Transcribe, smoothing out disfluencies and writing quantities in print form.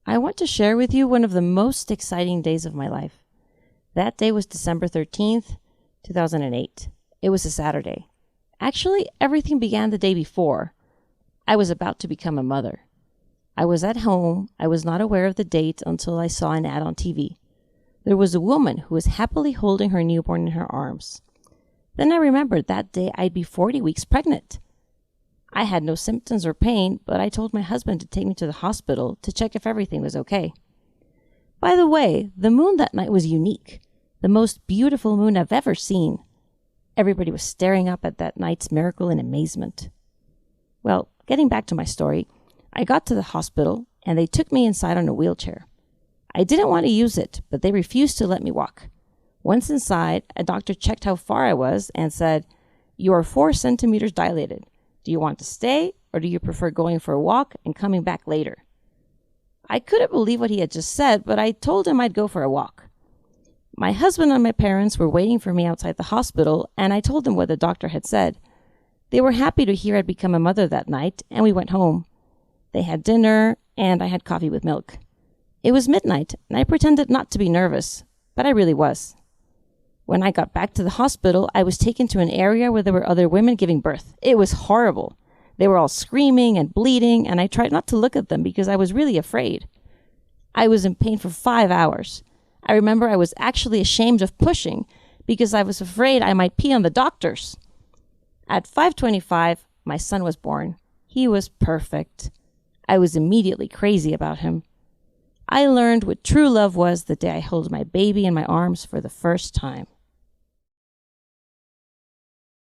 I want to share with you one of the most exciting days of my life. That day was December 13th, 2008. It was a Saturday. Actually, everything began the day before. I was about to become a mother. I was at home. I was not aware of the date until I saw an ad on TV. There was a woman who was happily holding her newborn in her arms. Then I remembered that day I'd be 40 weeks pregnant. I had no symptoms or pain, but I told my husband to take me to the hospital to check if everything was okay. By the way, the moon that night was unique. The most beautiful moon I've ever seen. Everybody was staring up at that night's miracle in amazement. Well, getting back to my story, I got to the hospital and they took me inside on a wheelchair. I didn't want to use it, but they refused to let me walk. Once inside, a doctor checked how far I was and said, "You are 4 centimeters dilated. Do you want to stay, or do you prefer going for a walk and coming back later?" I couldn't believe what he had just said, but I told him I'd go for a walk. My husband and my parents were waiting for me outside the hospital, and I told them what the doctor had said. They were happy to hear I'd become a mother that night, and we went home. They had dinner, and I had coffee with milk. It was midnight, and I pretended not to be nervous, but I really was. When I got back to the hospital, I was taken to an area where there were other women giving birth. It was horrible. They were all screaming and bleeding, and I tried not to look at them because I was really afraid. I was in pain for 5 hours. I remember I was actually ashamed of pushing because I was afraid I might pee on the doctors. At 5:25, my son was born. He was perfect. I was immediately crazy about him. I learned what true love was the day I held my baby in my arms for the first time.